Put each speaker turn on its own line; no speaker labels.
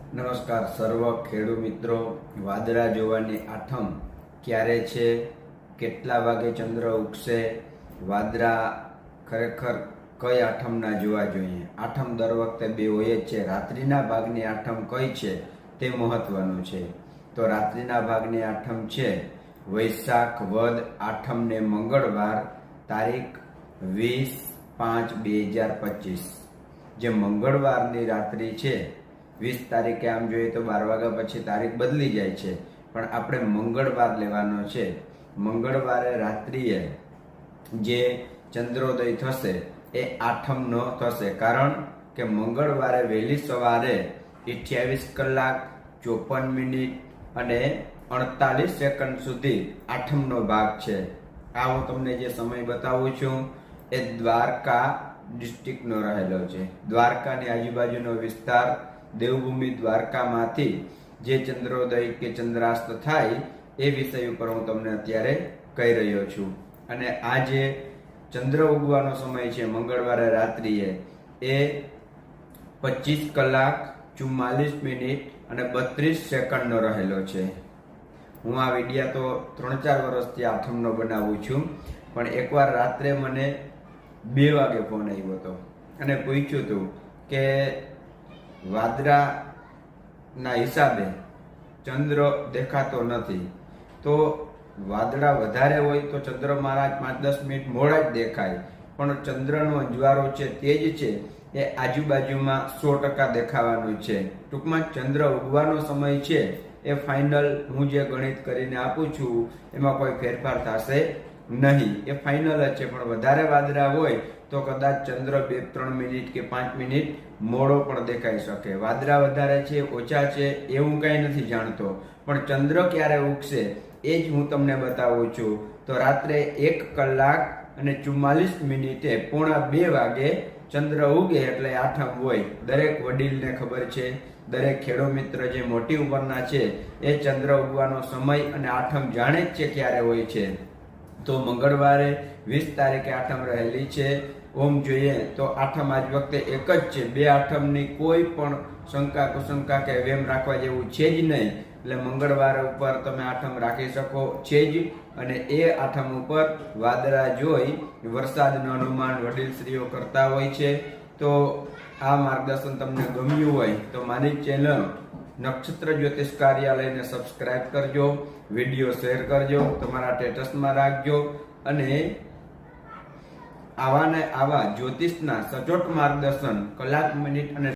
નમસ્કાર સર્વ ખેડૂત મિત્રો, વાદળા જોવાની આઠમ ક્યારે છે, કેટલા વાગે ચંદ્ર ઉગશે, વાદળા ખરેખર કઈ આઠમના જોવા જોઈએ? આઠમ દર વખતે બે હોય જ છે. રાત્રિના ભાગની આઠમ કઈ છે તે મહત્વનું છે. તો રાત્રિના ભાગની આઠમ છે વૈશાખ વદ આઠમને મંગળવાર, તારીખ 20/5/2025. જે મંગળવારની રાત્રિ છે 20 તારીખે, આમ જોઈએ તો 12 વાગ્યા પછી તારીખ બદલી જાય છે, પણ આપણે મંગળવાર લેવાનો છે. મંગળવારે રાત્રિએ જે ચંદ્રોદય થશે એ આઠમનો થશે, કારણ કે મંગળવારે વહેલી સવારે 28 કલાક 54 મિનિટ અને 48 સેકન્ડ સુધી આઠમનો ભાગ છે. આ હું તમને જે સમય બતાવું છું એ દ્વારકા ડિસ્ટ્રિક્ટનો રહેલો છે. દ્વારકાની આજુબાજુનો વિસ્તાર, દેવભૂમિ દ્વારકામાંથી જે ચંદ્રોદય કે ચંદ્રાસ્ત થાય એ વિષય ઉપર હું તમને અત્યારે કહી રહ્યો છું. અને આ જે ચંદ્ર ઉગવાનો સમય છે મંગળવારે રાત્રિએ એ 25 કલાક 44 મિનિટ અને 32 સેકન્ડનો રહેલો છે. હું આ વિડીયા તો 3-4 વર્ષથી આઠમનો બનાવું છું, પણ એકવાર રાત્રે મને 2 વાગે ફોન આવ્યો હતો અને પૂછ્યું હતું કે વાદળાના હિસાબે ચંદ્ર દેખાતો નથી, તો વાદળા વધારે હોય તો ચંદ્ર મહારાજ 5-10 મિનિટ મોડા જ દેખાય, પણ ચંદ્રનો અંજવાળો છે તે જ છે એ આજુબાજુમાં 100% દેખાવાનું છે. ટૂંકમાં ચંદ્ર ઉગવાનો સમય છે એ ફાઇનલ હું જે ગણિત કરીને આપું છું એમાં કોઈ ફેરફાર થશે નહીં, એ ફાઇનલ જ છે. પણ વધારે વાદળા હોય તો કદાચ ચંદ્ર 2-3 મિનિટ કે 5 મિનિટ મોડો પણ દેખાઈ શકે. વાદળા વધારે છે ઓછા છે એ હું કંઈ નથી જાણતો, પણ ચંદ્ર ક્યારે ઉગશે એ જ હું તમને બતાવું છું. તો રાત્રે 1 કલાક અને 44 મિનિટે 1:45 વાગે ચંદ્ર ઉગે એટલે આઠમ હોય. દરેક વડીલને ખબર છે, દરેક ખેડૂત મિત્ર જે મોટી ઉંમરના છે એ ચંદ્ર ઉગવાનો સમય અને આઠમ જાણે જ છે ક્યારે હોય છે. તો મંગળવારે 20 તારીખે આઠમ રહેલી છે. ઓમ જોઈએ તો આઠમ આજ વખતે એક જ છે, બે આઠમની કોઈ પણ શંકા કુશંકા કે વેમ રાખવા જેવું છે જ નહીં. એટલે મંગળવાર ઉપર તમે આઠમ રાખી શકો છે જ, અને એ આઠમ ઉપર વાદળા જોઈ વરસાદનું અનુમાન વડીલશ્રીઓ કરતા હોય છે. તો આ માર્ગદર્શન તમને ગમ્યું હોય તો મારી ચેનલ નક્ષત્ર જ્યોતિષ કાર્યાલયને સબસ્ક્રાઇબ કરજો, વિડીયો શેર કરજો, તમારા સ્ટેટસમાં રાખજો, અને આવા ને આવા જ્યોતિષના સચોટ માર્ગદર્શન કલાક, મિનિટ અને